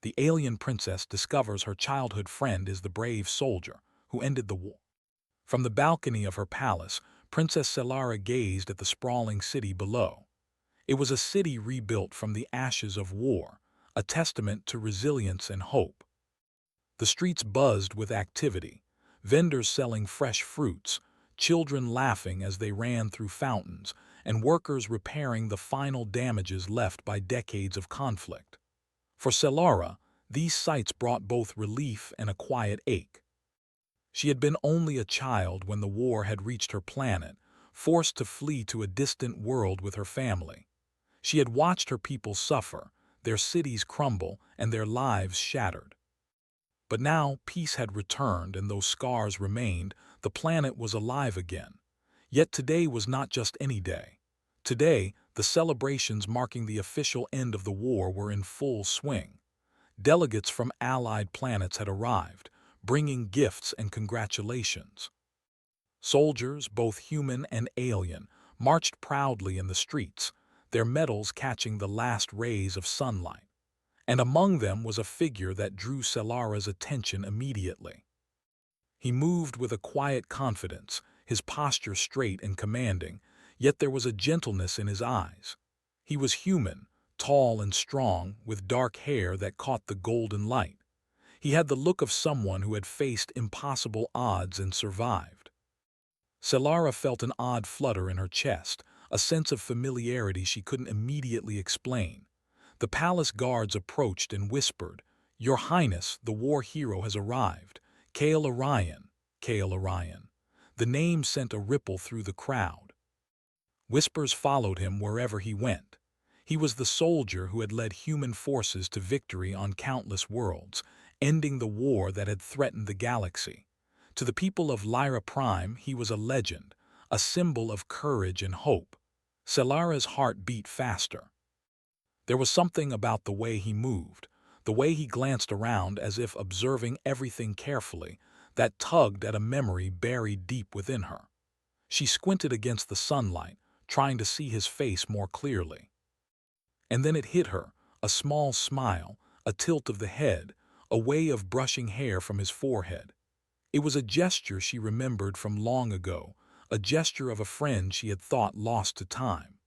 the alien princess discovers her childhood friend is the brave soldier who ended the war. From the balcony of her palace, Princess Selara gazed at the sprawling city below. It was a city rebuilt from the ashes of war, a testament to resilience and hope. The streets buzzed with activity, vendors selling fresh fruits, children laughing as they ran through fountains, and workers repairing the final damages left by decades of conflict. For Selara, these sights brought both relief and a quiet ache. She had been only a child when the war had reached her planet, forced to flee to a distant world with her family. She had watched her people suffer, their cities crumble, and their lives shattered. But now peace had returned and those scars remained, the planet was alive again. Yet today was not just any day. Today, the celebrations marking the official end of the war were in full swing. Delegates from allied planets had arrived, bringing gifts and congratulations. Soldiers, both human and alien, marched proudly in the streets, their medals catching the last rays of sunlight. And among them was a figure that drew Selara's attention immediately. He moved with a quiet confidence, his posture straight and commanding, yet there was a gentleness in his eyes. He was human, tall and strong, with dark hair that caught the golden light. He had the look of someone who had faced impossible odds and survived. Selara felt an odd flutter in her chest, a sense of familiarity she couldn't immediately explain. The palace guards approached and whispered, "Your Highness, the war hero has arrived. Kale Orion, Kale Orion." The name sent a ripple through the crowd. Whispers followed him wherever he went. He was the soldier who had led human forces to victory on countless worlds, ending the war that had threatened the galaxy. To the people of Lyra Prime, he was a legend, a symbol of courage and hope. Selara's heart beat faster. There was something about the way he moved, the way he glanced around as if observing everything carefully, that tugged at a memory buried deep within her. She squinted against the sunlight, trying to see his face more clearly. And then it hit her, a small smile, a tilt of the head, a way of brushing hair from his forehead. It was a gesture she remembered from long ago, a gesture of a friend she had thought lost to time.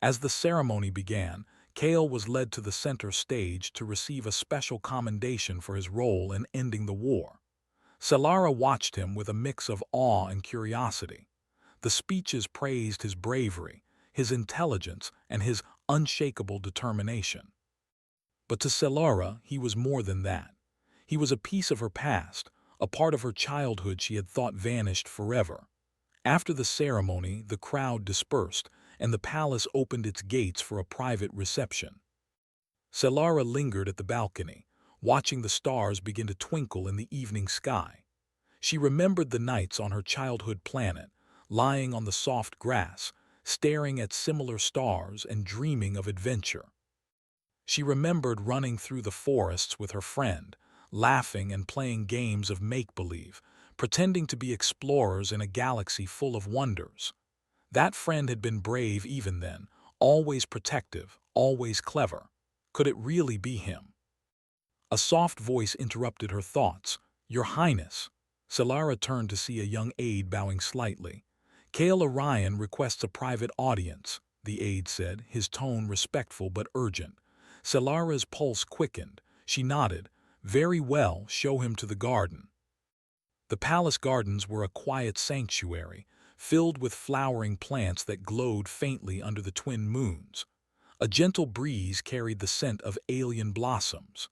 As the ceremony began, Kale was led to the center stage to receive a special commendation for his role in ending the war. Selara watched him with a mix of awe and curiosity. The speeches praised his bravery, his intelligence, and his unshakable determination. But to Selara, he was more than that. He was a piece of her past, a part of her childhood she had thought vanished forever. After the ceremony, the crowd dispersed, and the palace opened its gates for a private reception. Selara lingered at the balcony, watching the stars begin to twinkle in the evening sky. She remembered the nights on her childhood planet, lying on the soft grass, staring at similar stars and dreaming of adventure. She remembered running through the forests with her friend, laughing and playing games of make-believe, pretending to be explorers in a galaxy full of wonders. That friend had been brave even then, always protective, always clever. Could it really be him? A soft voice interrupted her thoughts. "Your Highness." Selara turned to see a young aide bowing slightly. "Kale Orion requests a private audience," the aide said, his tone respectful but urgent. Selara's pulse quickened. She nodded. "Very well, show him to the garden." The palace gardens were a quiet sanctuary, filled with flowering plants that glowed faintly under the twin moons. A gentle breeze carried the scent of alien blossoms.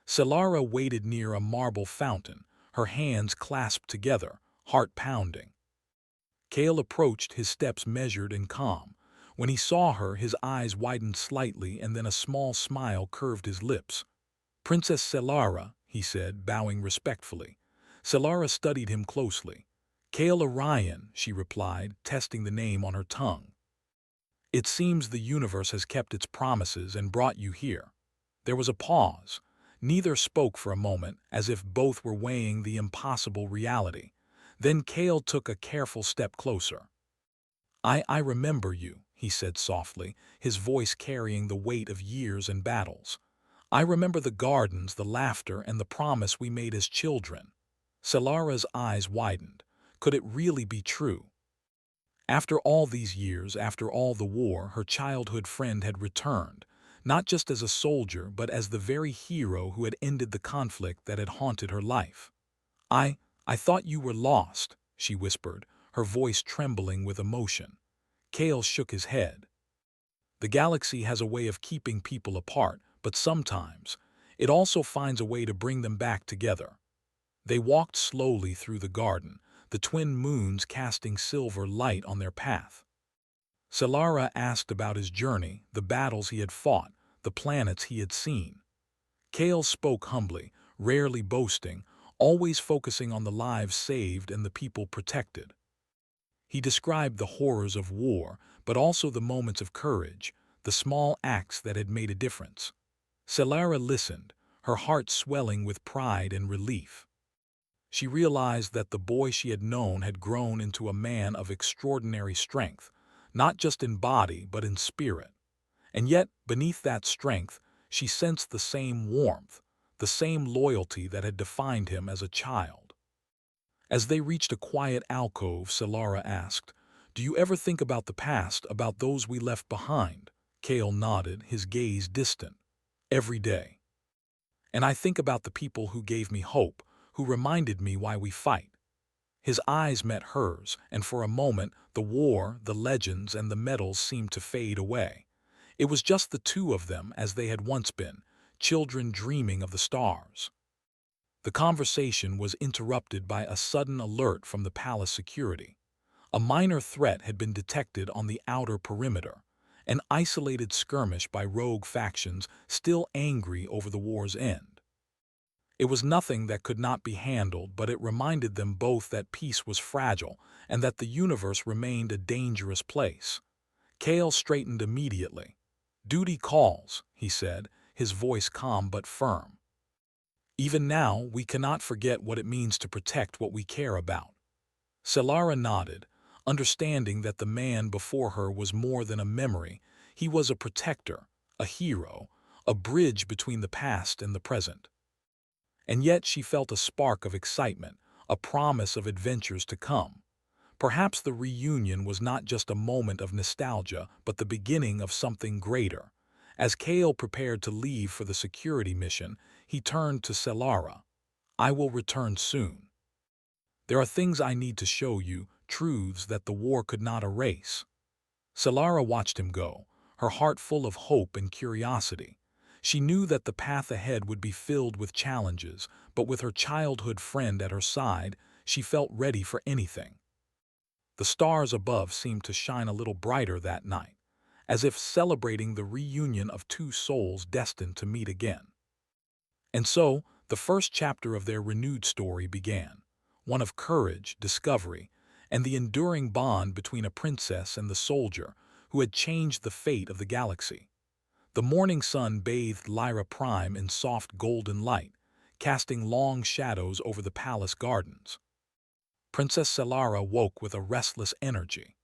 Selara waited near a marble fountain, her hands clasped together, heart pounding. Kale approached, his steps measured and calm. When he saw her, his eyes widened slightly and then a small smile curved his lips. "Princess Selara," he said, bowing respectfully. Selara studied him closely. "Kale Orion," she replied, testing the name on her tongue. "It seems the universe has kept its promises and brought you here." There was a pause. Neither spoke for a moment, as if both were weighing the impossible reality. Then Kale took a careful step closer. I remember you," he said softly, his voice carrying the weight of years and battles. I remember the gardens, the laughter, and the promise we made as children. Selara's eyes widened. Could it really be true? After all these years, after all the war, her childhood friend had returned, not just as a soldier, but as the very hero who had ended the conflict that had haunted her life. I, I thought you were lost, she whispered, her voice trembling with emotion. Kale shook his head. The galaxy has a way of keeping people apart, but sometimes it also finds a way to bring them back together. They walked slowly through the garden, the twin moons casting silver light on their path. Solara asked about his journey, the battles he had fought, the planets he had seen. Kale spoke humbly, rarely boasting, always focusing on the lives saved and the people protected. He described the horrors of war, but also the moments of courage, the small acts that had made a difference. Solara listened, her heart swelling with pride and relief. She realized that the boy she had known had grown into a man of extraordinary strength, not just in body but in spirit. And yet, beneath that strength, she sensed the same warmth, the same loyalty that had defined him as a child. As they reached a quiet alcove, Solara asked, "Do you ever think about the past, about those we left behind?" Kale nodded, his gaze distant. "Every day. And I think about the people who gave me hope, who reminded me why we fight." His eyes met hers, and for a moment the war, the legends, and the medals seemed to fade away. It was just the two of them as they had once been, children dreaming of the stars. The conversation was interrupted by a sudden alert from the palace security. A minor threat had been detected on the outer perimeter, an isolated skirmish by rogue factions still angry over the war's end. It was nothing that could not be handled, but it reminded them both that peace was fragile and that the universe remained a dangerous place. Kale straightened immediately. "Duty calls," he said, his voice calm but firm. "Even now, we cannot forget what it means to protect what we care about." Solara nodded, understanding that the man before her was more than a memory. He was a protector, a hero, a bridge between the past and the present. And yet she felt a spark of excitement, a promise of adventures to come. Perhaps the reunion was not just a moment of nostalgia, but the beginning of something greater. As Kale prepared to leave for the security mission, he turned to Solara. "I will return soon. There are things I need to show you, truths that the war could not erase." Solara watched him go, her heart full of hope and curiosity. She knew that the path ahead would be filled with challenges, but with her childhood friend at her side, she felt ready for anything. The stars above seemed to shine a little brighter that night, as if celebrating the reunion of two souls destined to meet again. And so, the first chapter of their renewed story began, one of courage, discovery, and the enduring bond between a princess and the soldier who had changed the fate of the galaxy. The morning sun bathed Lyra Prime in soft golden light, casting long shadows over the palace gardens. Princess Solara woke with a restless energy.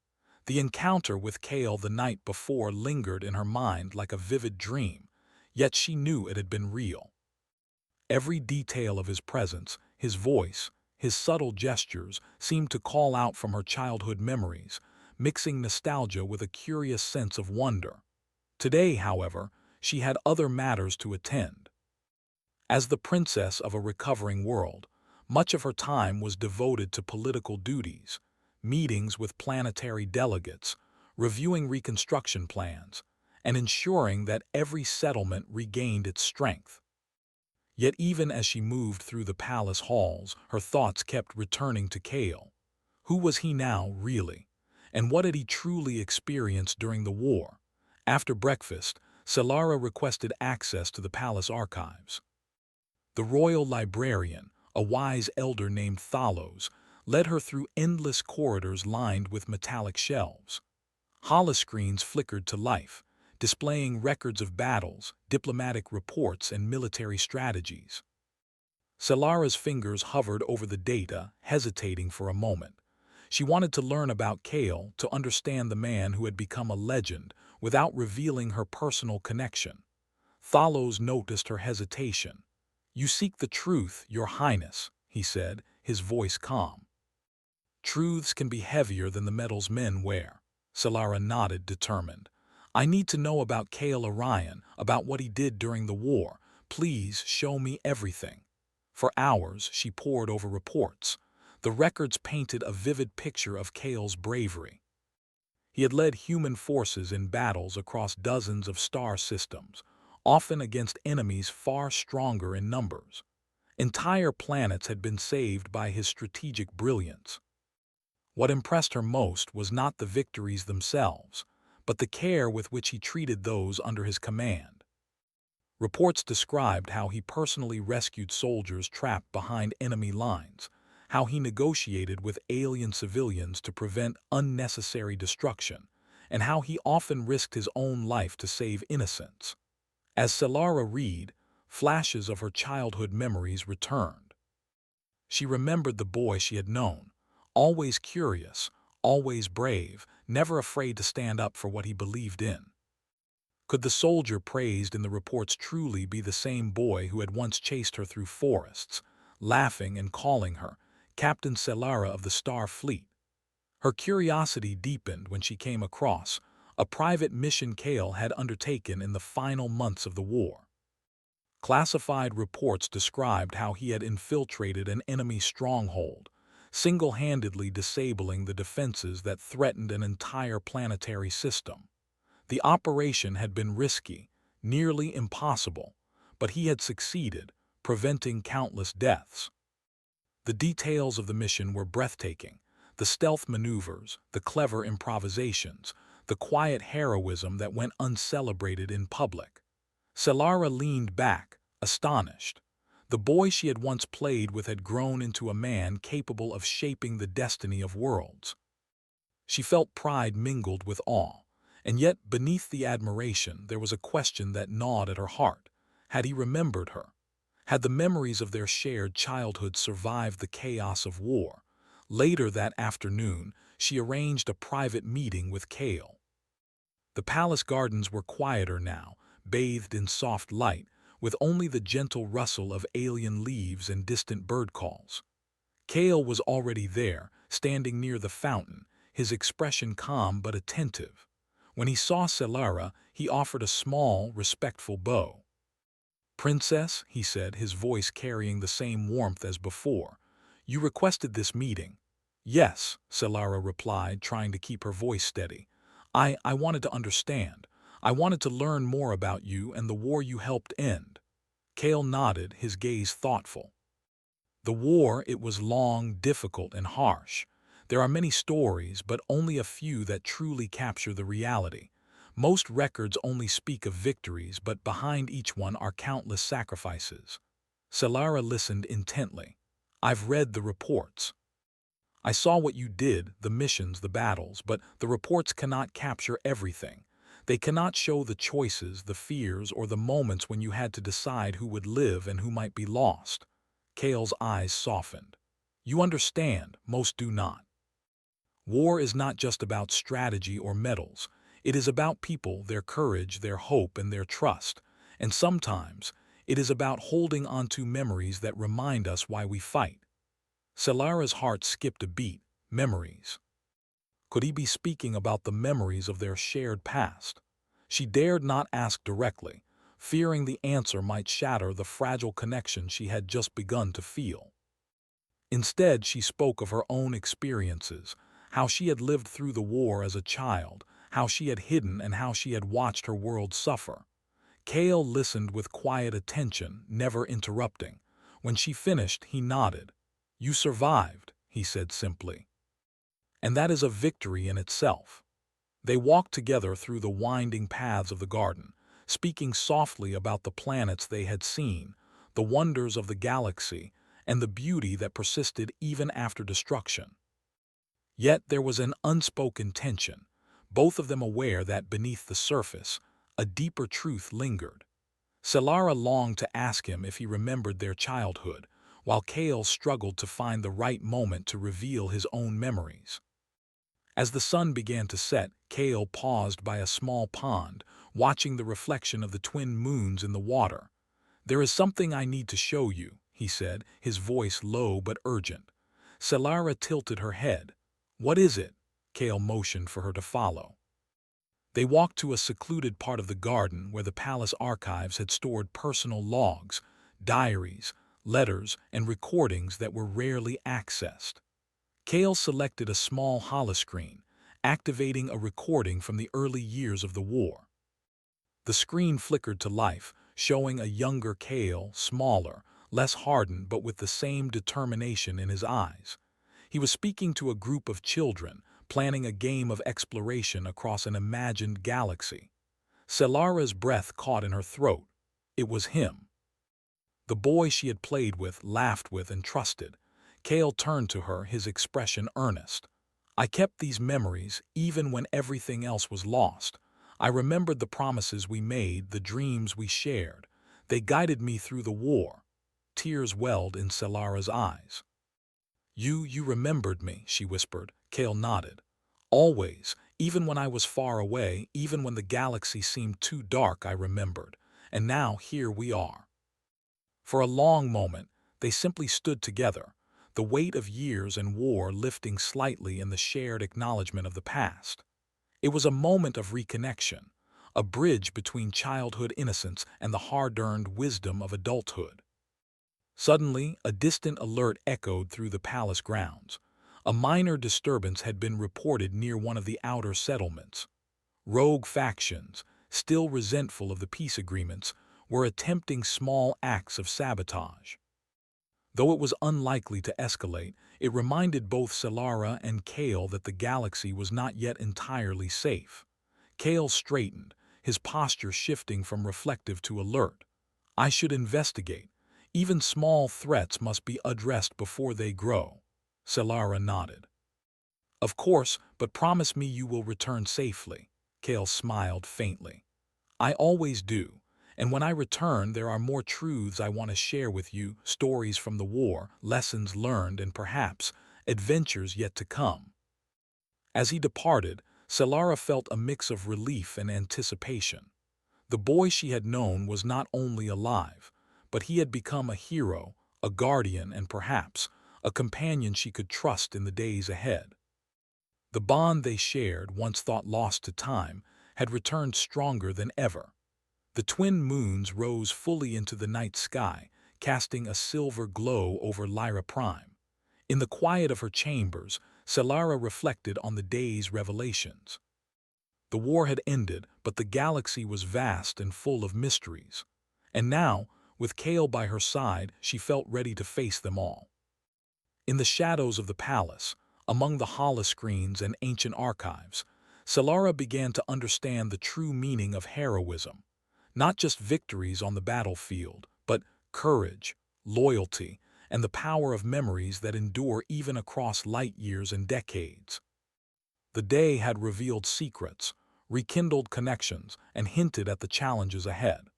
The encounter with Kale the night before lingered in her mind like a vivid dream, yet she knew it had been real. Every detail of his presence, his voice, his subtle gestures seemed to call out from her childhood memories, mixing nostalgia with a curious sense of wonder. Today, however, she had other matters to attend. As the princess of a recovering world, much of her time was devoted to political duties, meetings with planetary delegates, reviewing reconstruction plans, and ensuring that every settlement regained its strength. Yet even as she moved through the palace halls, her thoughts kept returning to Kale. Who was he now, really? And what had he truly experienced during the war? After breakfast, Solara requested access to the palace archives. The royal librarian, a wise elder named Thalos, led her through endless corridors lined with metallic shelves. Holoscreens flickered to life, displaying records of battles, diplomatic reports, and military strategies. Solara's fingers hovered over the data, hesitating for a moment. She wanted to learn about Kale, to understand the man who had become a legend, without revealing her personal connection. Thalos noticed her hesitation. "You seek the truth, Your Highness," he said, his voice calm. "Truths can be heavier than the metals men wear." Solara nodded, determined. "I need to know about Kale Orion, about what he did during the war. Please show me everything." For hours, she pored over reports. The records painted a vivid picture of Kale's bravery. He had led human forces in battles across dozens of star systems, often against enemies far stronger in numbers. Entire planets had been saved by his strategic brilliance. What impressed her most was not the victories themselves, but the care with which he treated those under his command. Reports described how he personally rescued soldiers trapped behind enemy lines, how he negotiated with alien civilians to prevent unnecessary destruction, and how he often risked his own life to save innocents. As Solara read, flashes of her childhood memories returned. She remembered the boy she had known, always curious, always brave, never afraid to stand up for what he believed in. Could the soldier praised in the reports truly be the same boy who had once chased her through forests, laughing and calling her Captain Solara of the Star Fleet? Her curiosity deepened when she came across a private mission Kale had undertaken in the final months of the war. Classified reports described how he had infiltrated an enemy stronghold, single-handedly disabling the defenses that threatened an entire planetary system. The operation had been risky, nearly impossible, but he had succeeded, preventing countless deaths. The details of the mission were breathtaking: the stealth maneuvers, the clever improvisations, the quiet heroism that went uncelebrated in public. Solara leaned back, astonished. The boy she had once played with had grown into a man capable of shaping the destiny of worlds. She felt pride mingled with awe, and yet beneath the admiration there was a question that gnawed at her heart. Had he remembered her? Had the memories of their shared childhood survived the chaos of war? Later that afternoon, she arranged a private meeting with Kale. The palace gardens were quieter now, bathed in soft light, with only the gentle rustle of alien leaves and distant bird calls. Kale was already there, standing near the fountain, his expression calm but attentive. When he saw Solara, he offered a small, respectful bow. "Princess," he said, his voice carrying the same warmth as before, "you requested this meeting." "Yes," Solara replied, trying to keep her voice steady. I wanted to understand. I wanted to learn more about you and the war you helped end." Kale nodded, his gaze thoughtful. "The war, it was long, difficult, and harsh. There are many stories, but only a few that truly capture the reality. Most records only speak of victories, but behind each one are countless sacrifices." Solara listened intently. "I've read the reports. I saw what you did, the missions, the battles, but the reports cannot capture everything. They cannot show the choices, the fears, or the moments when you had to decide who would live and who might be lost." Kale's eyes softened. "You understand, most do not. War is not just about strategy or medals. It is about people, their courage, their hope, and their trust. And sometimes, it is about holding onto memories that remind us why we fight." Solara's heart skipped a beat. Memories. Could he be speaking about the memories of their shared past? She dared not ask directly, fearing the answer might shatter the fragile connection she had just begun to feel. Instead, she spoke of her own experiences, how she had lived through the war as a child, how she had hidden and how she had watched her world suffer. Kale listened with quiet attention, never interrupting. When she finished, he nodded. "You survived," he said simply. "And that is a victory in itself." They walked together through the winding paths of the garden, speaking softly about the planets they had seen, the wonders of the galaxy, and the beauty that persisted even after destruction. Yet there was an unspoken tension, both of them aware that beneath the surface, a deeper truth lingered. Solara longed to ask him if he remembered their childhood, while Kale struggled to find the right moment to reveal his own memories. As the sun began to set, Kale paused by a small pond, watching the reflection of the twin moons in the water. "There is something I need to show you," he said, his voice low but urgent. Selara tilted her head. "What is it?" Kale motioned for her to follow. They walked to a secluded part of the garden where the palace archives had stored personal logs, diaries, letters, and recordings that were rarely accessed. Kale selected a small holoscreen, activating a recording from the early years of the war. The screen flickered to life, showing a younger Kale, smaller, less hardened but with the same determination in his eyes. He was speaking to a group of children, planning a game of exploration across an imagined galaxy. Selara's breath caught in her throat. It was him. The boy she had played with, laughed with, and trusted. Kale turned to her, his expression earnest. "I kept these memories even when everything else was lost. I remembered the promises we made, the dreams we shared. They guided me through the war." Tears welled in Selara's eyes. You remembered me," she whispered. Kale nodded. "Always, even when I was far away, even when the galaxy seemed too dark, I remembered. And now here we are." For a long moment, they simply stood together, the weight of years and war lifting slightly in the shared acknowledgement of the past. It was a moment of reconnection, a bridge between childhood innocence and the hard-earned wisdom of adulthood. Suddenly, a distant alert echoed through the palace grounds. A minor disturbance had been reported near one of the outer settlements. Rogue factions, still resentful of the peace agreements, were attempting small acts of sabotage. Though it was unlikely to escalate, it reminded both Selara and Kale that the galaxy was not yet entirely safe. Kale straightened, his posture shifting from reflective to alert. "I should investigate. Even small threats must be addressed before they grow." Selara nodded. "Of course, but promise me you will return safely." Kale smiled faintly. "I always do. And when I return, there are more truths I want to share with you, stories from the war, lessons learned, and perhaps adventures yet to come." As he departed, Selara felt a mix of relief and anticipation. The boy she had known was not only alive, but he had become a hero, a guardian, and perhaps a companion she could trust in the days ahead. The bond they shared, once thought lost to time, had returned stronger than ever. The twin moons rose fully into the night sky, casting a silver glow over Lyra Prime. In the quiet of her chambers, Selara reflected on the day's revelations. The war had ended, but the galaxy was vast and full of mysteries. And now, with Kale by her side, she felt ready to face them all. In the shadows of the palace, among the holoscreens and ancient archives, Selara began to understand the true meaning of heroism. Not just victories on the battlefield, but courage, loyalty, and the power of memories that endure even across light years and decades. The day had revealed secrets, rekindled connections, and hinted at the challenges ahead.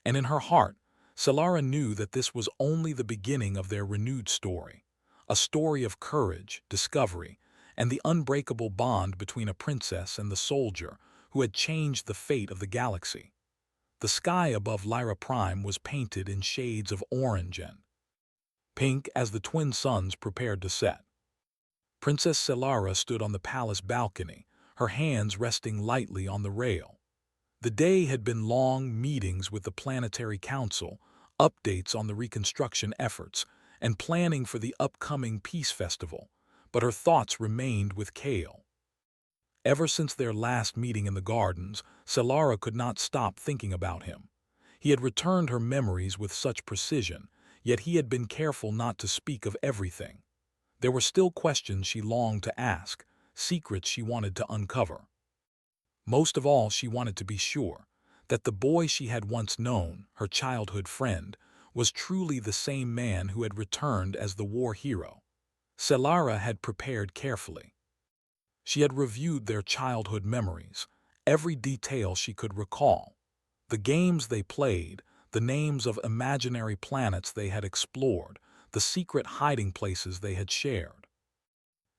And in her heart, Selara knew that this was only the beginning of their renewed story, a story of courage, discovery, and the unbreakable bond between a princess and the soldier who had changed the fate of the galaxy. The sky above Lyra Prime was painted in shades of orange and pink as the twin suns prepared to set. Princess Selara stood on the palace balcony, her hands resting lightly on the rail. The day had been long: meetings with the Planetary Council, updates on the reconstruction efforts, and planning for the upcoming Peace Festival, but her thoughts remained with Kale. Ever since their last meeting in the gardens, Selara could not stop thinking about him. He had returned her memories with such precision, yet he had been careful not to speak of everything. There were still questions she longed to ask, secrets she wanted to uncover. Most of all, she wanted to be sure that the boy she had once known, her childhood friend, was truly the same man who had returned as the war hero. Selara had prepared carefully. She had reviewed their childhood memories, every detail she could recall. The games they played, the names of imaginary planets they had explored, the secret hiding places they had shared.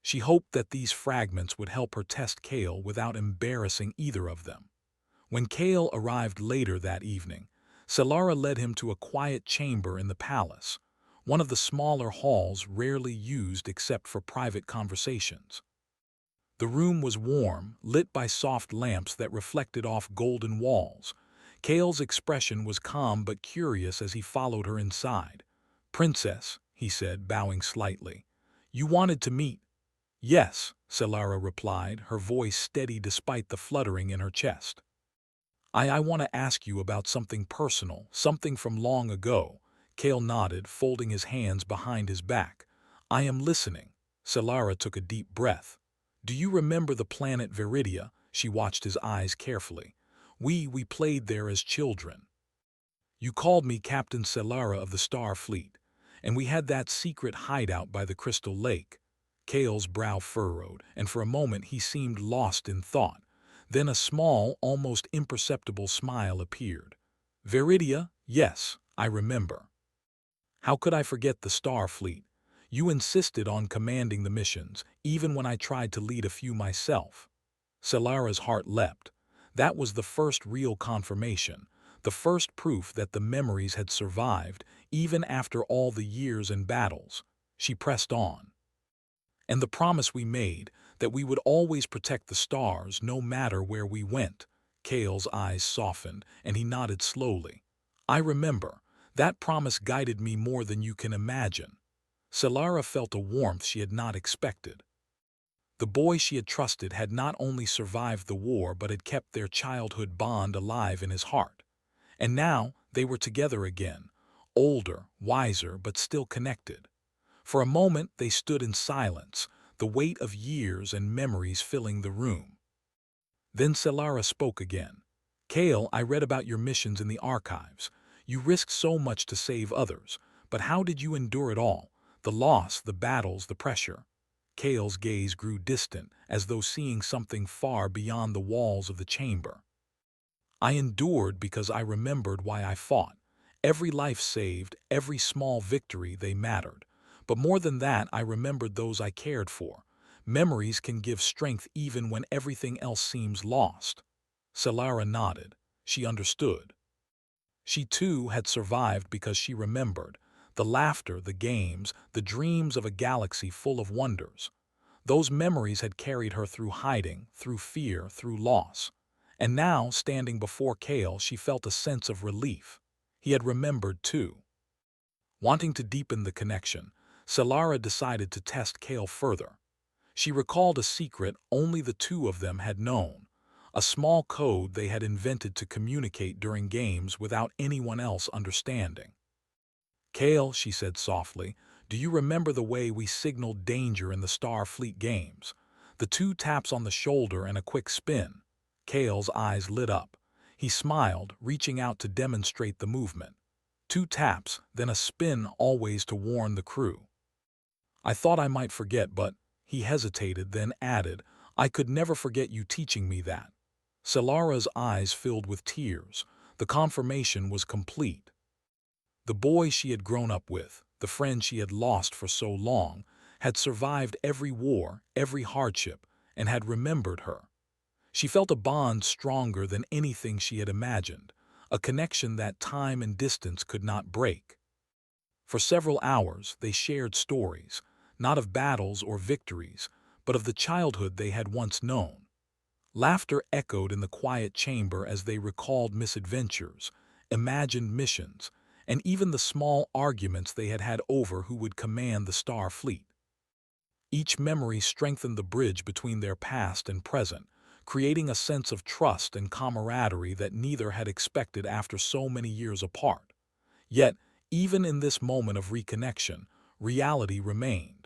She hoped that these fragments would help her test Kale without embarrassing either of them. When Kale arrived later that evening, Solara led him to a quiet chamber in the palace, one of the smaller halls rarely used except for private conversations. The room was warm, lit by soft lamps that reflected off golden walls. Kale's expression was calm but curious as he followed her inside. "Princess," he said, bowing slightly, "you wanted to meet—" "Yes," Solara replied, her voice steady despite the fluttering in her chest. I want to ask you about something personal, something from long ago." Kale nodded, folding his hands behind his back. "I am listening." Solara took a deep breath. "Do you remember the planet Viridia?" She watched his eyes carefully. We played there as children. You called me Captain Solara of the Star Fleet, and we had that secret hideout by the Crystal Lake." Kale's brow furrowed, and for a moment he seemed lost in thought. Then a small, almost imperceptible smile appeared. "Viridia, yes, I remember. How could I forget the Star Fleet? You insisted on commanding the missions, even when I tried to lead a few myself." Solara's heart leapt. That was the first real confirmation, the first proof that the memories had survived, even after all the years and battles. She pressed on. "And the promise we made, that we would always protect the stars no matter where we went." Kale's eyes softened, and he nodded slowly. "I remember. That promise guided me more than you can imagine." Solara felt a warmth she had not expected. The boy she had trusted had not only survived the war but had kept their childhood bond alive in his heart. And now they were together again, older, wiser, but still connected. For a moment they stood in silence, the weight of years and memories filling the room. Then Solara spoke again. "Kale, I read about your missions in the archives. You risked so much to save others, but how did you endure it all? The loss, the battles, the pressure." Kale's gaze grew distant, as though seeing something far beyond the walls of the chamber. "I endured because I remembered why I fought. Every life saved, every small victory, they mattered. But more than that, I remembered those I cared for. Memories can give strength even when everything else seems lost." Solara nodded. She understood. She too had survived because she remembered the laughter, the games, the dreams of a galaxy full of wonders. Those memories had carried her through hiding, through fear, through loss. And now, standing before Kale, she felt a sense of relief. He had remembered too. Wanting to deepen the connection, Solara decided to test Kale further. She recalled a secret only the two of them had known, a small code they had invented to communicate during games without anyone else understanding. "Kale," she said softly, "do you remember the way we signaled danger in the Starfleet games? The 2 taps on the shoulder and a quick spin." Kale's eyes lit up. He smiled, reaching out to demonstrate the movement. 2 taps, then a spin, always to warn the crew. "I thought I might forget, but—" He hesitated, then added, "I could never forget you teaching me that." Solara's eyes filled with tears. The confirmation was complete. The boy she had grown up with, the friend she had lost for so long, had survived every war, every hardship, and had remembered her. She felt a bond stronger than anything she had imagined, a connection that time and distance could not break. For several hours they shared stories, not of battles or victories, but of the childhood they had once known. Laughter echoed in the quiet chamber as they recalled misadventures, imagined missions, and even the small arguments they had had over who would command the Star Fleet. Each memory strengthened the bridge between their past and present, creating a sense of trust and camaraderie that neither had expected after so many years apart. Yet, even in this moment of reconnection, reality remained.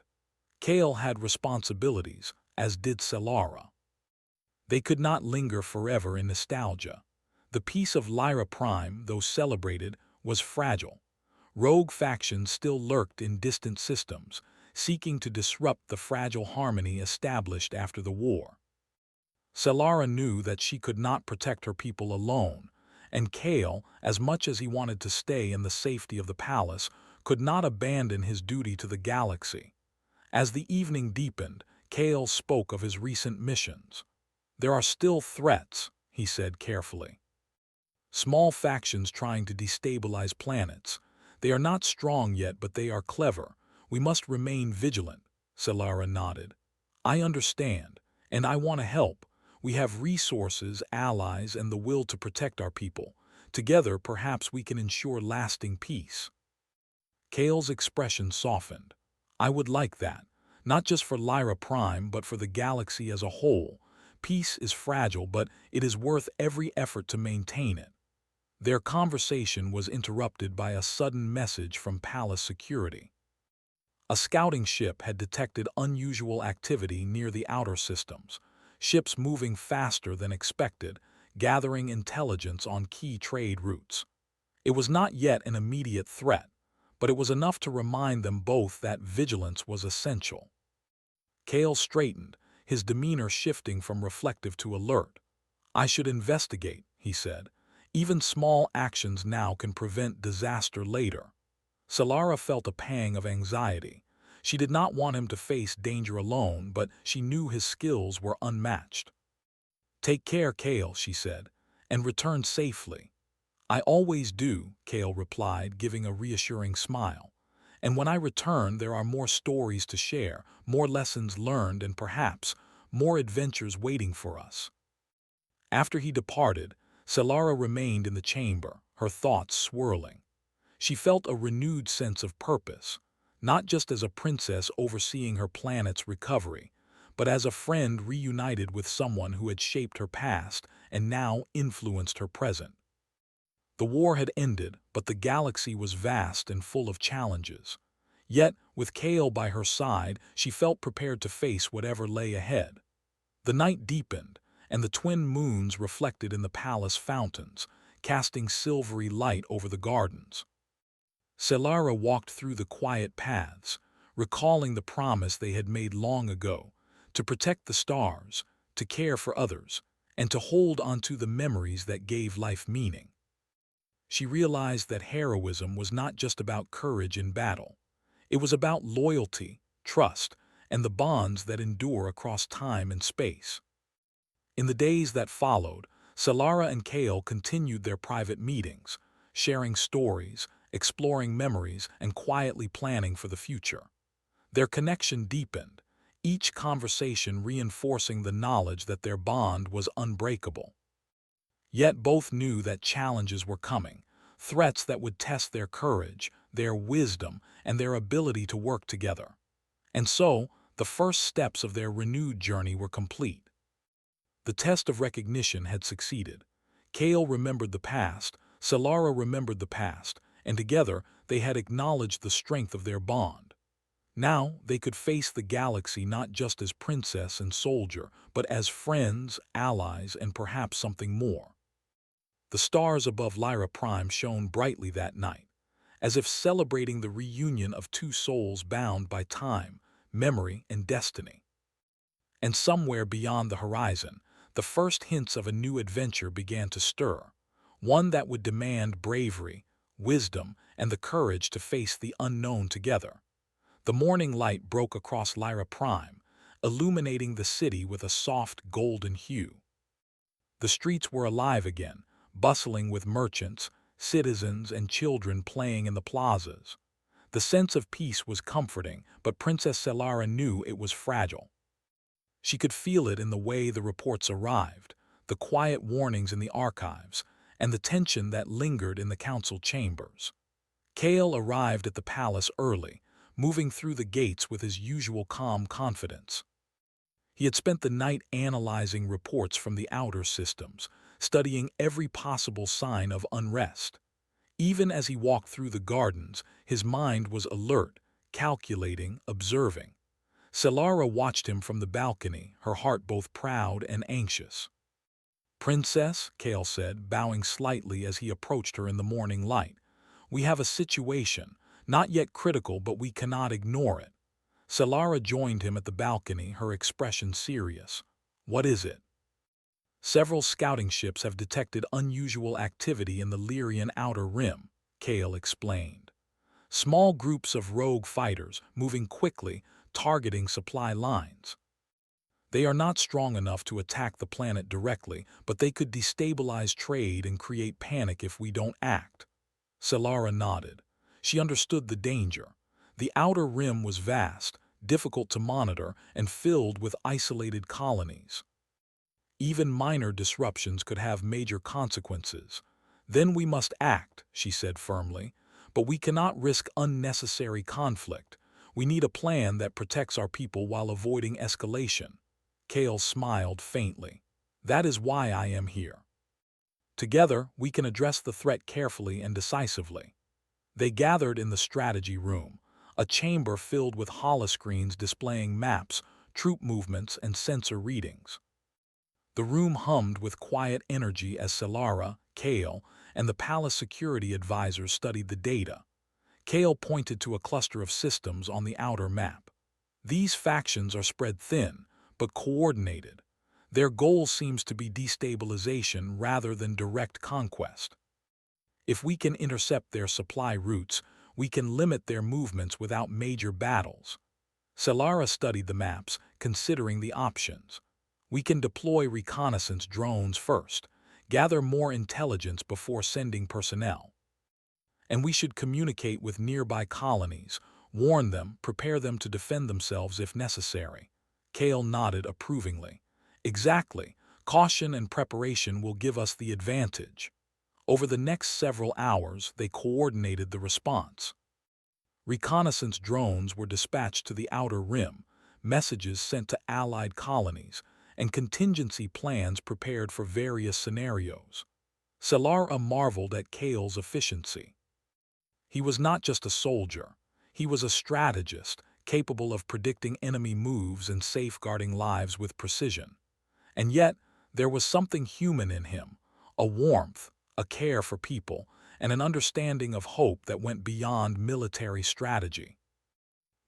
Kale had responsibilities, as did Solara. They could not linger forever in nostalgia. The peace of Lyra Prime, though celebrated, was fragile. Rogue factions still lurked in distant systems, seeking to disrupt the fragile harmony established after the war. Solara knew that she could not protect her people alone, and Kale, as much as he wanted to stay in the safety of the palace, could not abandon his duty to the galaxy. As the evening deepened, Kale spoke of his recent missions. "There are still threats," he said carefully. Small factions trying to destabilize planets. They are not strong yet, but they are clever. We must remain vigilant, Solara nodded. I understand, and I want to help. We have resources, allies, and the will to protect our people. Together, perhaps we can ensure lasting peace. Kale's expression softened. I would like that. Not just for Lyra Prime, but for the galaxy as a whole. Peace is fragile, but it is worth every effort to maintain it. Their conversation was interrupted by a sudden message from Palace Security. A scouting ship had detected unusual activity near the outer systems, ships moving faster than expected, gathering intelligence on key trade routes. It was not yet an immediate threat, but it was enough to remind them both that vigilance was essential. Kale straightened, his demeanor shifting from reflective to alert. I should investigate, he said. Even small actions now can prevent disaster later. Solara felt a pang of anxiety. She did not want him to face danger alone, but she knew his skills were unmatched. Take care, Kale, she said, and return safely. I always do, Kale replied, giving a reassuring smile. And when I return, there are more stories to share, more lessons learned, and perhaps more adventures waiting for us. After he departed, Solara remained in the chamber, her thoughts swirling. She felt a renewed sense of purpose, not just as a princess overseeing her planet's recovery, but as a friend reunited with someone who had shaped her past and now influenced her present. The war had ended, but the galaxy was vast and full of challenges. Yet, with Kale by her side, she felt prepared to face whatever lay ahead. The night deepened, and the twin moons reflected in the palace fountains, casting silvery light over the gardens. Solara walked through the quiet paths, recalling the promise they had made long ago, to protect the stars, to care for others, and to hold onto the memories that gave life meaning. She realized that heroism was not just about courage in battle. It was about loyalty, trust, and the bonds that endure across time and space. In the days that followed, Solara and Kale continued their private meetings, sharing stories, exploring memories, and quietly planning for the future. Their connection deepened, each conversation reinforcing the knowledge that their bond was unbreakable. Yet both knew that challenges were coming, threats that would test their courage, their wisdom, and their ability to work together. And so, the first steps of their renewed journey were complete. The test of recognition had succeeded. Kale remembered the past, Solara remembered the past, and together they had acknowledged the strength of their bond. Now they could face the galaxy not just as princess and soldier, but as friends, allies, and perhaps something more. The stars above Lyra Prime shone brightly that night, as if celebrating the reunion of two souls bound by time, memory, and destiny. And somewhere beyond the horizon, the first hints of a new adventure began to stir, one that would demand bravery, wisdom, and the courage to face the unknown together. The morning light broke across Lyra Prime, illuminating the city with a soft golden hue. The streets were alive again, bustling with merchants, citizens, and children playing in the plazas. The sense of peace was comforting, but Princess Solara knew it was fragile. She could feel it in the way the reports arrived, the quiet warnings in the archives, and the tension that lingered in the council chambers. Kale arrived at the palace early, moving through the gates with his usual calm confidence. He had spent the night analyzing reports from the outer systems, studying every possible sign of unrest. Even as he walked through the gardens, his mind was alert, calculating, observing. Solara watched him from the balcony, her heart both proud and anxious. "Princess," Kale said, bowing slightly as he approached her in the morning light, "we have a situation, not yet critical, but we cannot ignore it." Solara joined him at the balcony, her expression serious. "What is it?" "Several scouting ships have detected unusual activity in the Lyrian outer rim," Kale explained. "Small groups of rogue fighters moving quickly, targeting supply lines." They are not strong enough to attack the planet directly, but they could destabilize trade and create panic if we don't act. Solara nodded. She understood the danger. The outer rim was vast, difficult to monitor, and filled with isolated colonies. Even minor disruptions could have major consequences. Then we must act, she said firmly. But we cannot risk unnecessary conflict. We need a plan that protects our people while avoiding escalation. Kale smiled faintly. That is why I am here. Together, we can address the threat carefully and decisively. They gathered in the strategy room, a chamber filled with holoscreens displaying maps, troop movements, and sensor readings. The room hummed with quiet energy as Solara, Kale, and the palace security advisors studied the data. Kale pointed to a cluster of systems on the outer map. These factions are spread thin, but coordinated. Their goal seems to be destabilization rather than direct conquest. If we can intercept their supply routes, we can limit their movements without major battles. Solara studied the maps, considering the options. We can deploy reconnaissance drones first, gather more intelligence before sending personnel. And we should communicate with nearby colonies, warn them, prepare them to defend themselves if necessary. Kale nodded approvingly. Exactly. Caution and preparation will give us the advantage. Over the next several hours, they coordinated the response. Reconnaissance drones were dispatched to the outer rim, messages sent to allied colonies, and contingency plans prepared for various scenarios. Solara marveled at Kale's efficiency. He was not just a soldier. He was a strategist, capable of predicting enemy moves and safeguarding lives with precision. And yet, there was something human in him, a warmth, a care for people, and an understanding of hope that went beyond military strategy.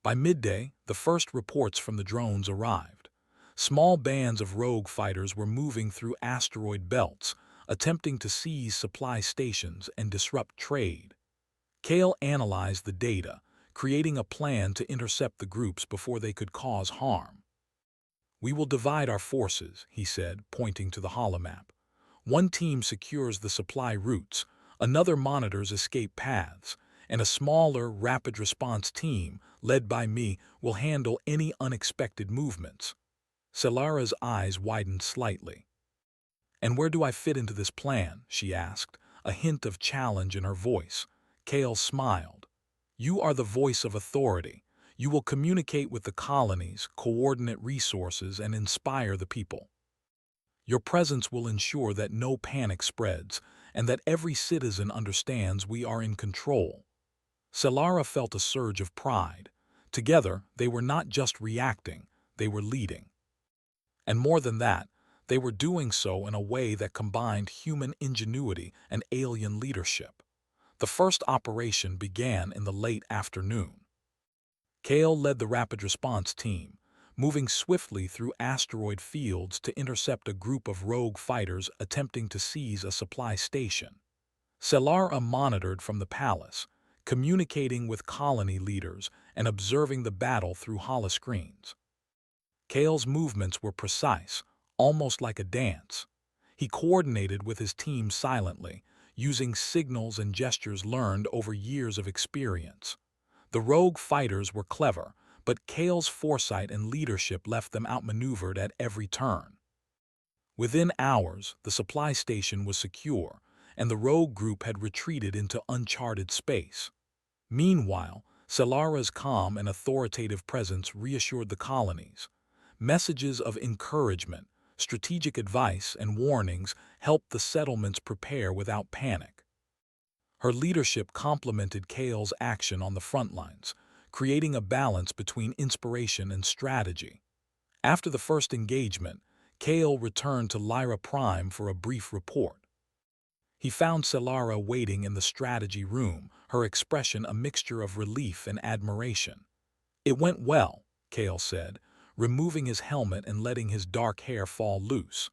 By midday, the first reports from the drones arrived. Small bands of rogue fighters were moving through asteroid belts, attempting to seize supply stations and disrupt trade. Kale analyzed the data, creating a plan to intercept the groups before they could cause harm. We will divide our forces, he said, pointing to the holomap. One team secures the supply routes, another monitors escape paths, and a smaller, rapid response team, led by me, will handle any unexpected movements. Solara's eyes widened slightly. And where do I fit into this plan? She asked, a hint of challenge in her voice. Kale smiled. You are the voice of authority. You will communicate with the colonies, coordinate resources, and inspire the people. Your presence will ensure that no panic spreads and that every citizen understands we are in control. Solara felt a surge of pride. Together, they were not just reacting, they were leading. And more than that, they were doing so in a way that combined human ingenuity and alien leadership. The first operation began in the late afternoon. Kale led the rapid response team, moving swiftly through asteroid fields to intercept a group of rogue fighters attempting to seize a supply station. Solara monitored from the palace, communicating with colony leaders and observing the battle through holoscreens. Kale's movements were precise, almost like a dance. He coordinated with his team silently, using signals and gestures learned over years of experience. The rogue fighters were clever, but Kale's foresight and leadership left them outmaneuvered at every turn. Within hours, the supply station was secure, and the rogue group had retreated into uncharted space. Meanwhile, Solara's calm and authoritative presence reassured the colonies. Messages of encouragement, strategic advice, and warnings helped the settlements prepare without panic. Her leadership complemented Kale's action on the front lines, creating a balance between inspiration and strategy. After the first engagement, Kale returned to Lyra Prime for a brief report. He found Solara waiting in the strategy room, her expression a mixture of relief and admiration. It went well, Kale said, removing his helmet and letting his dark hair fall loose.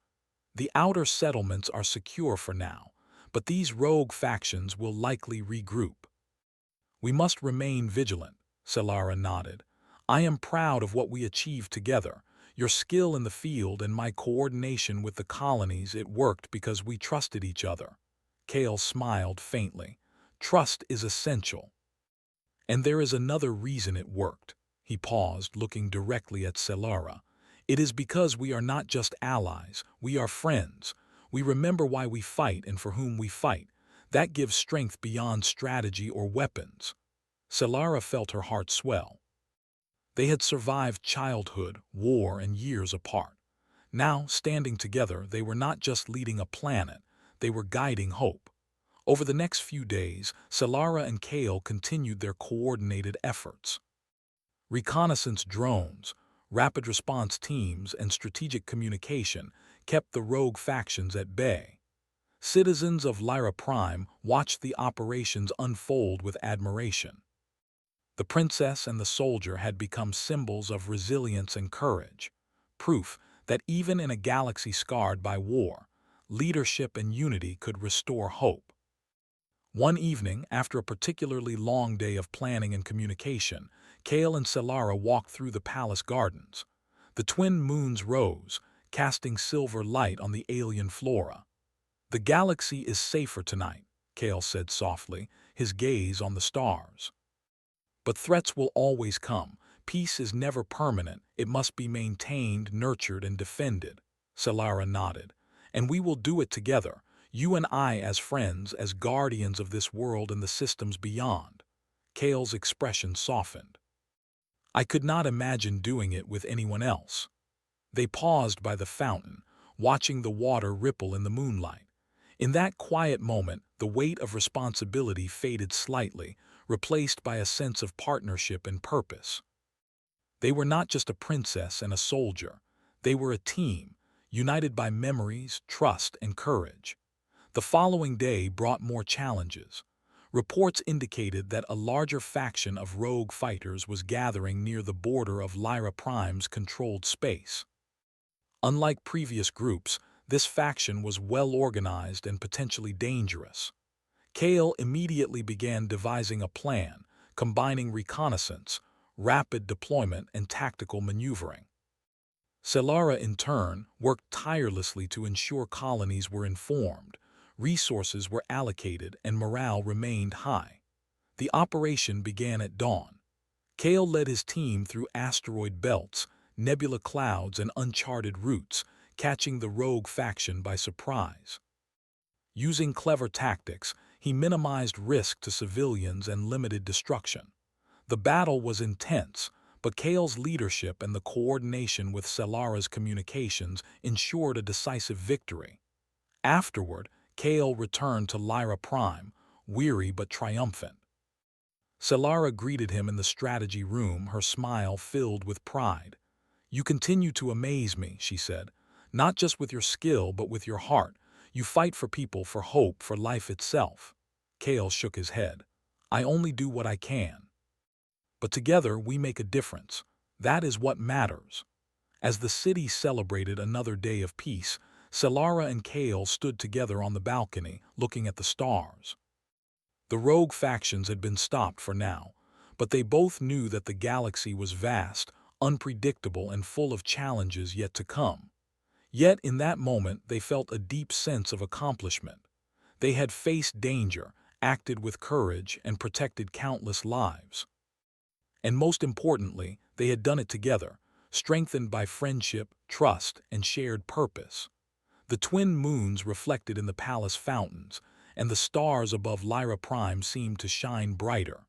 The outer settlements are secure for now, but these rogue factions will likely regroup. We must remain vigilant, Solara nodded. I am proud of what we achieved together. Your skill in the field and my coordination with the colonies, it worked because we trusted each other. Kale smiled faintly. Trust is essential. And there is another reason it worked. He paused, looking directly at Selara. It is because we are not just allies, we are friends. We remember why we fight and for whom we fight. That gives strength beyond strategy or weapons. Selara felt her heart swell. They had survived childhood, war, and years apart. Now, standing together, they were not just leading a planet, they were guiding hope. Over the next few days, Selara and Kale continued their coordinated efforts. Reconnaissance drones, rapid response teams, and strategic communication kept the rogue factions at bay. Citizens of Lyra Prime watched the operations unfold with admiration. The princess and the soldier had become symbols of resilience and courage, proof that even in a galaxy scarred by war, leadership and unity could restore hope. One evening, after a particularly long day of planning and communication, Kale and Selara walked through the palace gardens. The twin moons rose, casting silver light on the alien flora. "The galaxy is safer tonight," Kale said softly, his gaze on the stars. "But threats will always come. Peace is never permanent. It must be maintained, nurtured, and defended." Selara nodded. "And we will do it together. You and I as friends, as guardians of this world and the systems beyond." Kale's expression softened. "I could not imagine doing it with anyone else." They paused by the fountain, watching the water ripple in the moonlight. In that quiet moment, the weight of responsibility faded slightly, replaced by a sense of partnership and purpose. They were not just a princess and a soldier. They were a team, united by memories, trust, and courage. The following day brought more challenges. Reports indicated that a larger faction of rogue fighters was gathering near the border of Lyra Prime's controlled space. Unlike previous groups, this faction was well organized and potentially dangerous. Kale immediately began devising a plan, combining reconnaissance, rapid deployment, and tactical maneuvering. Selara, in turn, worked tirelessly to ensure colonies were informed, resources were allocated, and morale remained high. The operation began at dawn. Kale led his team through asteroid belts, nebula clouds, and uncharted routes, catching the rogue faction by surprise. Using clever tactics, he minimized risk to civilians and limited destruction. The battle was intense, but Kale's leadership and the coordination with Selara's communications ensured a decisive victory. Afterward, Kale returned to Lyra Prime, weary but triumphant. Selara greeted him in the strategy room, her smile filled with pride. "You continue to amaze me," she said, "not just with your skill but with your heart. You fight for people, for hope, for life itself." Kale shook his head. "I only do what I can. But together we make a difference. That is what matters." As the city celebrated another day of peace, Selara and Kale stood together on the balcony, looking at the stars. The rogue factions had been stopped for now, but they both knew that the galaxy was vast, unpredictable, and full of challenges yet to come. Yet in that moment they felt a deep sense of accomplishment. They had faced danger, acted with courage, and protected countless lives. And most importantly, they had done it together, strengthened by friendship, trust, and shared purpose. The twin moons reflected in the palace fountains, and the stars above Lyra Prime seemed to shine brighter.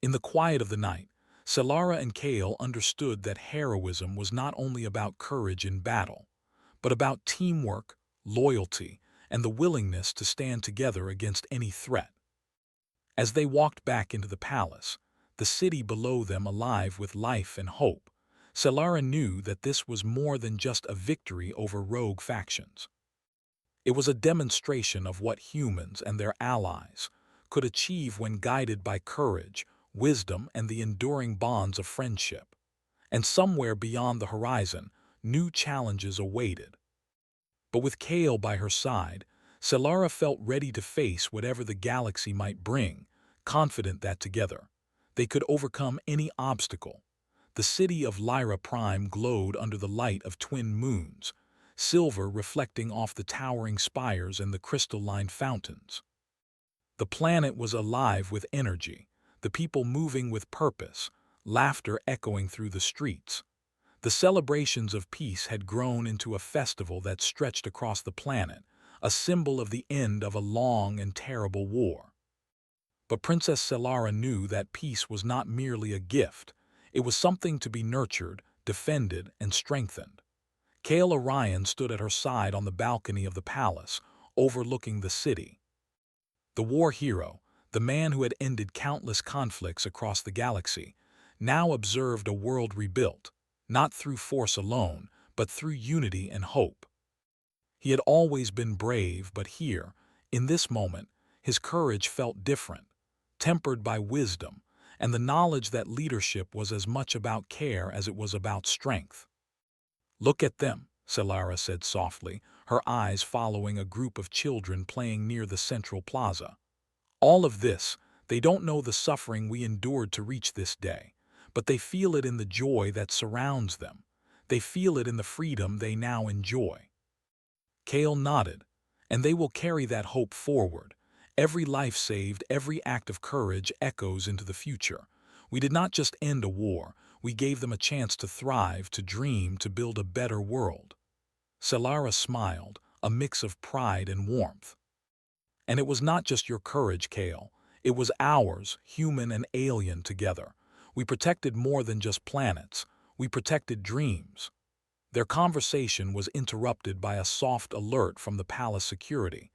In the quiet of the night, Selara and Kale understood that heroism was not only about courage in battle, but about teamwork, loyalty, and the willingness to stand together against any threat. As they walked back into the palace, the city below them alive with life and hope, Selara knew that this was more than just a victory over rogue factions. It was a demonstration of what humans and their allies could achieve when guided by courage, wisdom, and the enduring bonds of friendship. And somewhere beyond the horizon, new challenges awaited. But with Kale by her side, Selara felt ready to face whatever the galaxy might bring, confident that together they could overcome any obstacle. The city of Lyra Prime glowed under the light of twin moons, silver reflecting off the towering spires and the crystalline fountains. The planet was alive with energy, the people moving with purpose, laughter echoing through the streets. The celebrations of peace had grown into a festival that stretched across the planet, a symbol of the end of a long and terrible war. But Princess Selara knew that peace was not merely a gift. It was something to be nurtured, defended, and strengthened. Kale Orion stood at her side on the balcony of the palace, overlooking the city. The war hero, the man who had ended countless conflicts across the galaxy, now observed a world rebuilt, not through force alone, but through unity and hope. He had always been brave, but here, in this moment, his courage felt different, tempered by wisdom and the knowledge that leadership was as much about care as it was about strength. "Look at them," Selara said softly, her eyes following a group of children playing near the central plaza. "All of this, they don't know the suffering we endured to reach this day, but they feel it in the joy that surrounds them. They feel it in the freedom they now enjoy." Kale nodded, "And they will carry that hope forward. Every life saved, every act of courage echoes into the future. We did not just end a war, we gave them a chance to thrive, to dream, to build a better world." Selara smiled, a mix of pride and warmth. "And it was not just your courage, Kale. It was ours, human and alien together. We protected more than just planets. We protected dreams." Their conversation was interrupted by a soft alert from the palace security.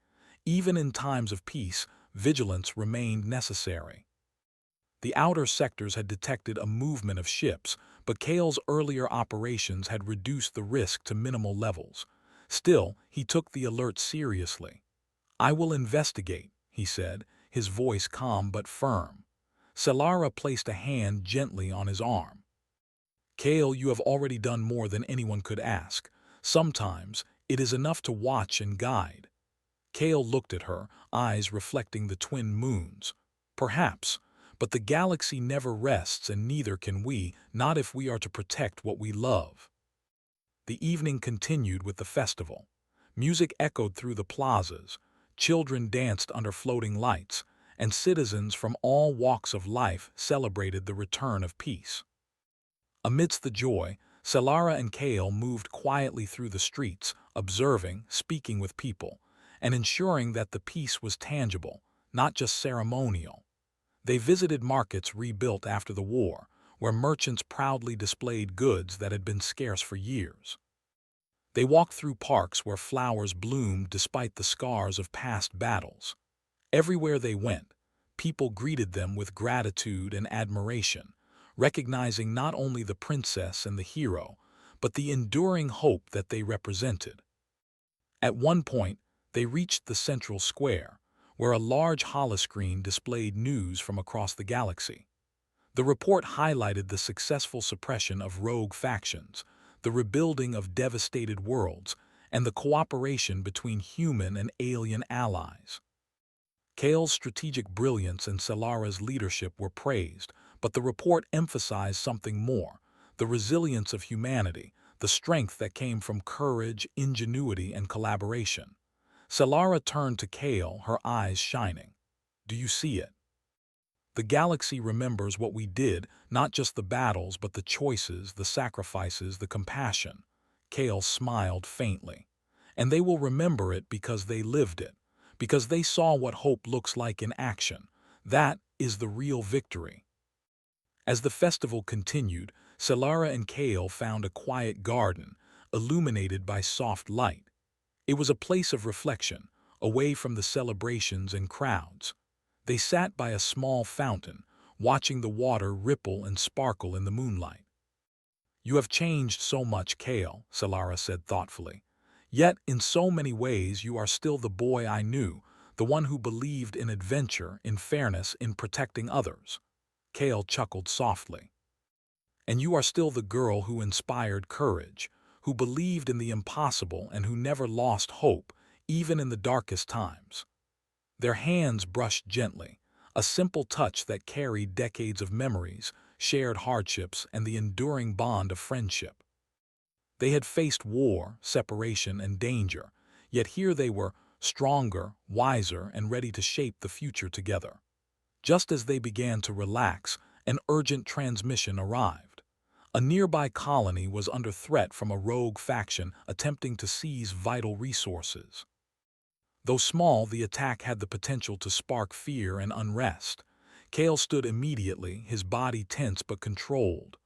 Even in times of peace, vigilance remained necessary. The outer sectors had detected a movement of ships, but Kale's earlier operations had reduced the risk to minimal levels. Still, he took the alert seriously. "I will investigate," he said, his voice calm but firm. Selara placed a hand gently on his arm. "Kale, you have already done more than anyone could ask. Sometimes, it is enough to watch and guide." Kale looked at her, eyes reflecting the twin moons. "Perhaps, but the galaxy never rests and neither can we, not if we are to protect what we love." The evening continued with the festival. Music echoed through the plazas, children danced under floating lights, and citizens from all walks of life celebrated the return of peace. Amidst the joy, Selara and Kale moved quietly through the streets, observing, speaking with people, and ensuring that the peace was tangible, not just ceremonial. They visited markets rebuilt after the war, where merchants proudly displayed goods that had been scarce for years. They walked through parks where flowers bloomed despite the scars of past battles. Everywhere they went, people greeted them with gratitude and admiration, recognizing not only the princess and the hero, but the enduring hope that they represented. At one point, they reached the central square, where a large holoscreen displayed news from across the galaxy. The report highlighted the successful suppression of rogue factions, the rebuilding of devastated worlds, and the cooperation between human and alien allies. Kale's strategic brilliance and Selara's leadership were praised, but the report emphasized something more: the resilience of humanity, the strength that came from courage, ingenuity, and collaboration. Selara turned to Kale, her eyes shining. "Do you see it? The galaxy remembers what we did, not just the battles, but the choices, the sacrifices, the compassion." Kale smiled faintly. "And they will remember it because they lived it, because they saw what hope looks like in action. That is the real victory." As the festival continued, Selara and Kale found a quiet garden, illuminated by soft light. It was a place of reflection, away from the celebrations and crowds. They sat by a small fountain, watching the water ripple and sparkle in the moonlight. "You have changed so much, Kale," Selara said thoughtfully. "Yet, in so many ways, you are still the boy I knew, the one who believed in adventure, in fairness, in protecting others." Kale chuckled softly. "And you are still the girl who inspired courage, who believed in the impossible and who never lost hope, even in the darkest times." Their hands brushed gently, a simple touch that carried decades of memories, shared hardships, and the enduring bond of friendship. They had faced war, separation, and danger, yet here they were, stronger, wiser, and ready to shape the future together. Just as they began to relax, an urgent transmission arrived. A nearby colony was under threat from a rogue faction attempting to seize vital resources. Though small, the attack had the potential to spark fear and unrest. Kale stood immediately, his body tense but controlled.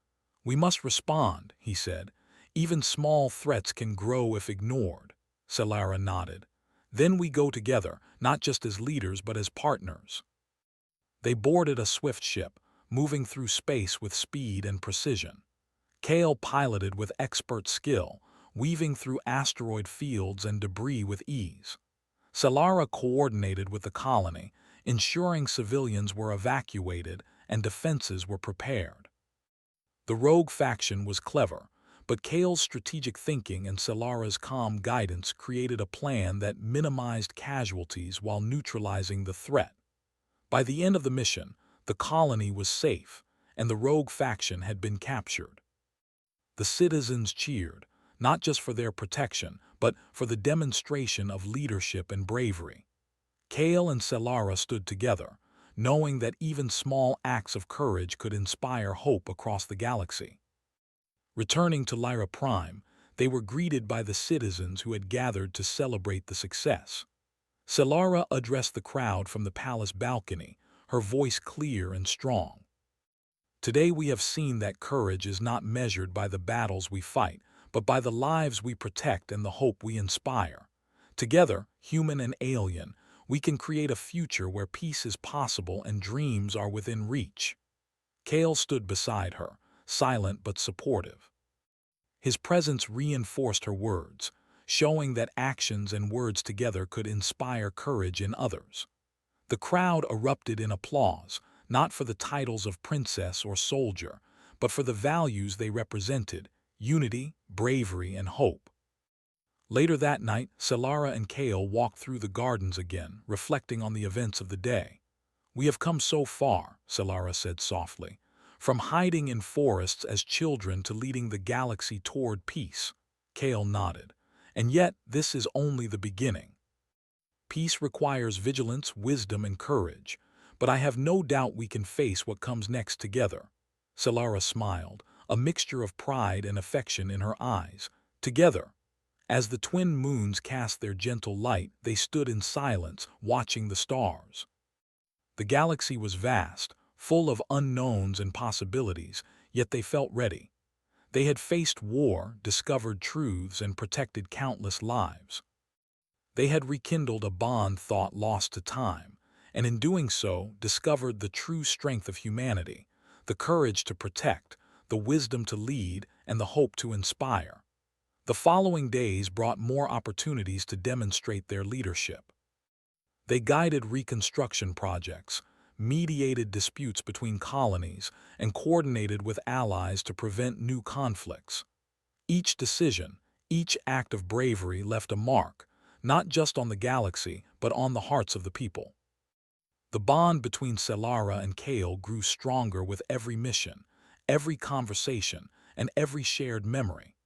"We must respond," he said. "Even small threats can grow if ignored." Solara nodded. "Then we go together, not just as leaders but as partners." They boarded a swift ship, moving through space with speed and precision. Kale piloted with expert skill, weaving through asteroid fields and debris with ease. Solara coordinated with the colony, ensuring civilians were evacuated and defenses were prepared. The rogue faction was clever, but Kale's strategic thinking and Solara's calm guidance created a plan that minimized casualties while neutralizing the threat. By the end of the mission, the colony was safe, and the rogue faction had been captured. The citizens cheered, not just for their protection, but for the demonstration of leadership and bravery. Kale and Solara stood together, knowing that even small acts of courage could inspire hope across the galaxy. Returning to Lyra Prime, they were greeted by the citizens who had gathered to celebrate the success. Solara addressed the crowd from the palace balcony, her voice clear and strong. "Today we have seen that courage is not measured by the battles we fight, but by the lives we protect and the hope we inspire. Together, human and alien, we can create a future where peace is possible and dreams are within reach." Kale stood beside her, silent but supportive. His presence reinforced her words, showing that actions and words together could inspire courage in others. The crowd erupted in applause, not for the titles of princess or soldier, but for the values they represented: unity, bravery, and hope. Later that night, Solara and Kale walked through the gardens again, reflecting on the events of the day. "We have come so far," Solara said softly, "from hiding in forests as children to leading the galaxy toward peace." Kale nodded. "And yet, this is only the beginning. Peace requires vigilance, wisdom, and courage, but I have no doubt we can face what comes next together." Solara smiled, a mixture of pride and affection in her eyes. Together. As the twin moons cast their gentle light, they stood in silence, watching the stars. The galaxy was vast, full of unknowns and possibilities, yet they felt ready. They had faced war, discovered truths, and protected countless lives. They had rekindled a bond thought lost to time, and in doing so, discovered the true strength of humanity: the courage to protect, the wisdom to lead, and the hope to inspire. The following days brought more opportunities to demonstrate their leadership. They guided reconstruction projects, mediated disputes between colonies, and coordinated with allies to prevent new conflicts. Each decision, each act of bravery left a mark, not just on the galaxy, but on the hearts of the people. The bond between Solara and Kale grew stronger with every mission, every conversation, and every shared memory.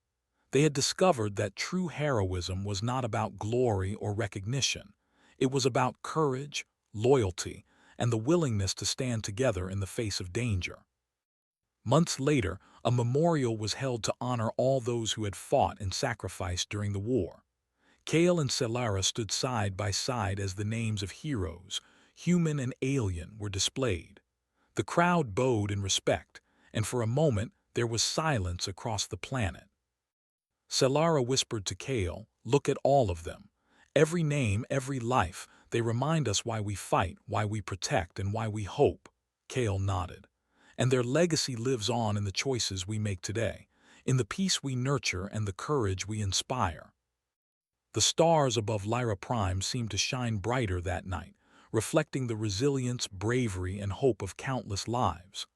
They had discovered that true heroism was not about glory or recognition. It was about courage, loyalty, and the willingness to stand together in the face of danger. Months later, a memorial was held to honor all those who had fought and sacrificed during the war. Kale and Solara stood side by side as the names of heroes, human and alien, were displayed. The crowd bowed in respect, and for a moment there was silence across the planet. Solara whispered to Kale, "Look at all of them. Every name, every life, they remind us why we fight, why we protect, and why we hope." Kale nodded. "And their legacy lives on in the choices we make today, in the peace we nurture and the courage we inspire." The stars above Lyra Prime seemed to shine brighter that night, reflecting the resilience, bravery, and hope of countless lives.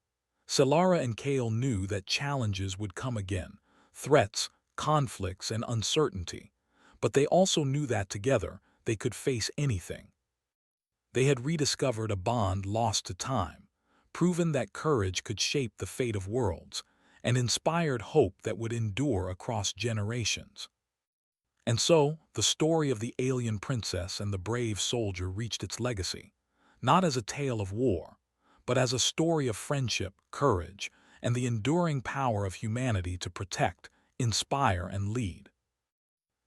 Solara and Kale knew that challenges would come again: threats, conflicts, and uncertainty. But they also knew that together they could face anything. They had rediscovered a bond lost to time, proven that courage could shape the fate of worlds, and inspired hope that would endure across generations. And so, the story of the alien princess and the brave soldier reached its legacy, not as a tale of war, but as a story of friendship, courage, and the enduring power of humanity to protect, inspire, and lead.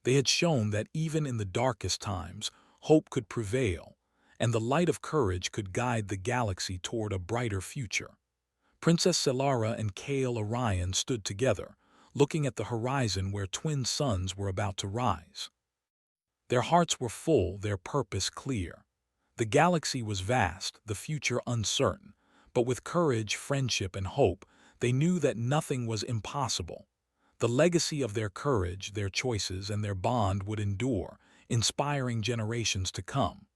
They had shown that even in the darkest times, hope could prevail, and the light of courage could guide the galaxy toward a brighter future. Princess Selara and Kale Orion stood together, looking at the horizon where twin suns were about to rise. Their hearts were full, their purpose clear. The galaxy was vast, the future uncertain, but with courage, friendship, and hope, they knew that nothing was impossible. The legacy of their courage, their choices, and their bond would endure, inspiring generations to come.